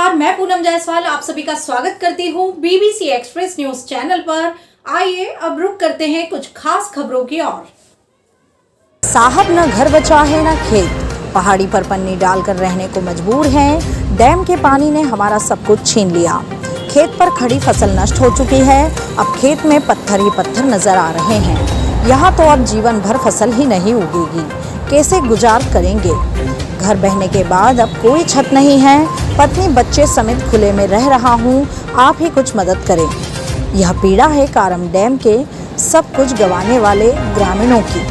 नमस्कार, मैं पूनम जायसवाल आप सभी का स्वागत करती हूँ बीबीसी एक्सप्रेस न्यूज चैनल पर। आइए अब रुक करते हैं कुछ खास खबरों की ओर। साहब न घर बचा है न खेत, पहाड़ी पर पन्नी डालकर रहने को मजबूर हैं। डैम के पानी ने हमारा सब कुछ छीन लिया। खेत पर खड़ी फसल नष्ट हो चुकी है। अब खेत में पत्थर ही पत्थर नजर आ रहे हैं। यहाँ तो अब जीवन भर फसल ही नहीं उगेगी। कैसे गुजार करेंगे? घर बहने के बाद अब कोई छत नहीं है। पत्नी बच्चे समेत खुले में रह रहा हूँ, आप ही कुछ मदद करें। यह पीड़ा है कारम डैम के सब कुछ गंवाने वाले ग्रामीणों की।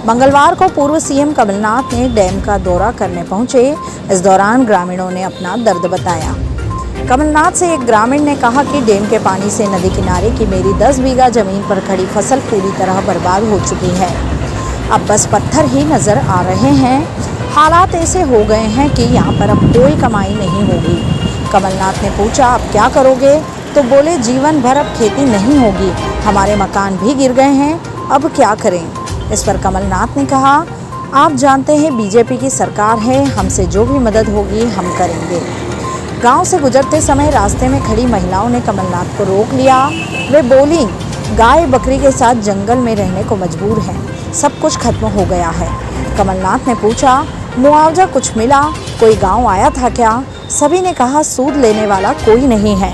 मंगलवार को पूर्व सीएम कमलनाथ ने डैम का दौरा करने पहुंचे। इस दौरान ग्रामीणों ने अपना दर्द बताया। कमलनाथ से एक ग्रामीण ने कहा कि डैम के पानी से नदी किनारे की मेरी 10 बीघा जमीन पर खड़ी फसल पूरी तरह बर्बाद हो चुकी है। अब बस पत्थर ही नजर आ रहे हैं। हालात ऐसे हो गए हैं कि यहाँ पर अब कोई कमाई नहीं होगी। कमलनाथ ने पूछा, अब क्या करोगे? तो बोले, जीवन भर अब खेती नहीं होगी। हमारे मकान भी गिर गए हैं, अब क्या करें? इस पर कमलनाथ ने कहा, आप जानते हैं बीजेपी की सरकार है, हमसे जो भी मदद होगी हम करेंगे। गांव से गुजरते समय रास्ते में खड़ी महिलाओं ने कमलनाथ को रोक लिया। वे बोली, गाय बकरी के साथ जंगल में रहने को मजबूर हैं, सब कुछ खत्म हो गया है। कमलनाथ ने पूछा, मुआवजा कुछ मिला? कोई गांव आया था क्या? सभी ने कहा, सूद लेने वाला कोई नहीं है।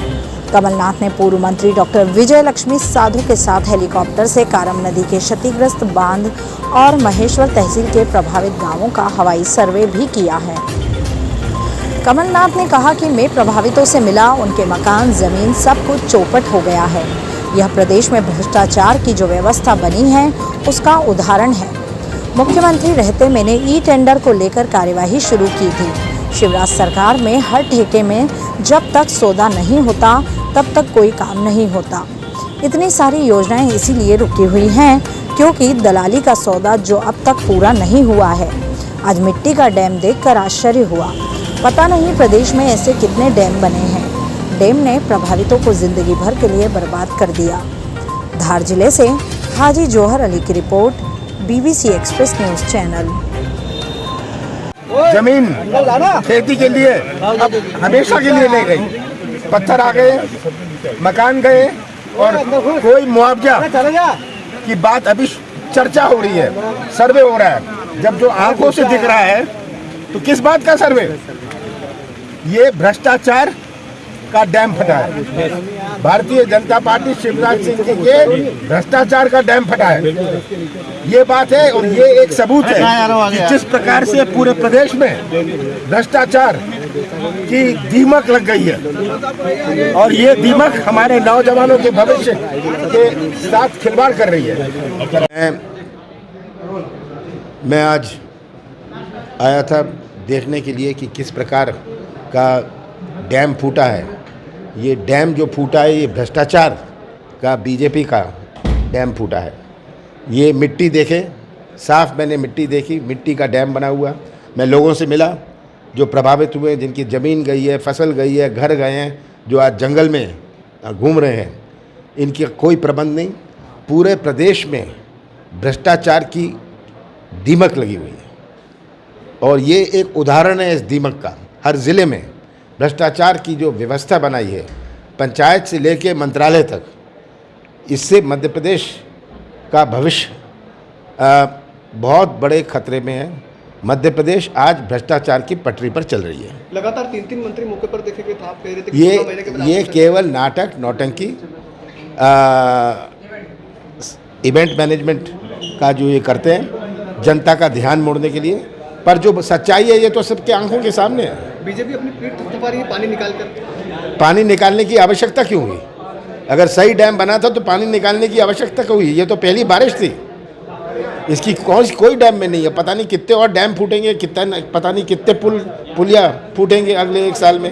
कमलनाथ ने पूर्व मंत्री डॉक्टर विजय लक्ष्मी साधु के साथ हेलीकॉप्टर से कारम नदी के क्षतिग्रस्त बांध और महेश्वर तहसील के प्रभावित गांवों का हवाई सर्वे भी किया है। कमलनाथ ने कहा कि मैं प्रभावितों से मिला, उनके मकान, जमीन सब कुछ चौपट हो गया है। यह प्रदेश में भ्रष्टाचार की जो व्यवस्था बनी है उसका उदाहरण है। मुख्यमंत्री रहते मैंने ई टेंडर को लेकर कार्यवाही शुरू की थी। शिवराज सरकार में हर ठेके में जब तक सौदा नहीं होता तब तक कोई काम नहीं होता। इतनी सारी योजनाएं इसीलिए रुकी हुई हैं क्योंकि दलाली का सौदा जो अब तक पूरा नहीं हुआ है। आज मिट्टी का डैम देखकर आश्चर्य हुआ। पता नहीं प्रदेश में ऐसे कितने डैम बने हैं। डैम ने प्रभावितों को जिंदगी भर के लिए बर्बाद कर दिया। धार जिले से हाजी जोहर अली की report, BBC express news channel. जमीन खेती के लिए अब हमेशा के लिए ले गई। पत्थर आ गए, मकान गए और कोई मुआवजा की बात अभी चर्चा हो रही है, सर्वे हो रहा है। जब जो आंखों से दिख रहा है तो किस बात का सर्वे? ये भ्रष्टाचार का डैम फटा है। भारतीय जनता पार्टी शिवराज सिंह जी के भ्रष्टाचार का डैम फटा है, ये बात है। और ये एक सबूत है कि जिस प्रकार से पूरे प्रदेश में भ्रष्टाचार की दीमक लग गई है और ये दीमक हमारे नौजवानों के भविष्य के साथ खिलवाड़ कर रही है। मैं आज आया था देखने के लिए कि किस प्रकार का डैम फूटा है। ये डैम जो फूटा है ये भ्रष्टाचार का, बीजेपी का डैम फूटा है। ये मिट्टी देखे, साफ मैंने मिट्टी देखी, मिट्टी का डैम बना हुआ। मैं लोगों से मिला जो प्रभावित हुए, जिनकी ज़मीन गई है, फसल गई है, घर गए हैं, जो आज जंगल में घूम रहे हैं। इनकी कोई प्रबंध नहीं। पूरे प्रदेश में भ्रष्टाचार की दीमक लगी हुई है और ये एक उदाहरण है इस दीमक का। हर ज़िले में भ्रष्टाचार की जो व्यवस्था बनाई है, पंचायत से लेकर मंत्रालय तक, इससे मध्य प्रदेश का भविष्य बहुत बड़े खतरे में है। मध्य प्रदेश आज भ्रष्टाचार की पटरी पर चल रही है। लगातार 3 मंत्री मौके पर देखे गए थे, आप कह रहे थे कि ये केवल नाटक, नौटंकी, इवेंट मैनेजमेंट का जो ये करते हैं जनता का ध्यान मोड़ने के लिए। पर जो सच्चाई है ये तो सबके आंखों के सामने है। बीजेपी अपनी पीठ थपथपा रही है पानी निकालकर। पानी निकालने की आवश्यकता क्यों हुई? अगर सही डैम बना था तो पानी निकालने की आवश्यकता क्यों हुई? ये तो पहली बारिश थी, इसकी कोई डैम में नहीं है। पता नहीं कितने और डैम फूटेंगे, कितना पता नहीं कितने पुलिया फूटेंगे अगले 1 साल में।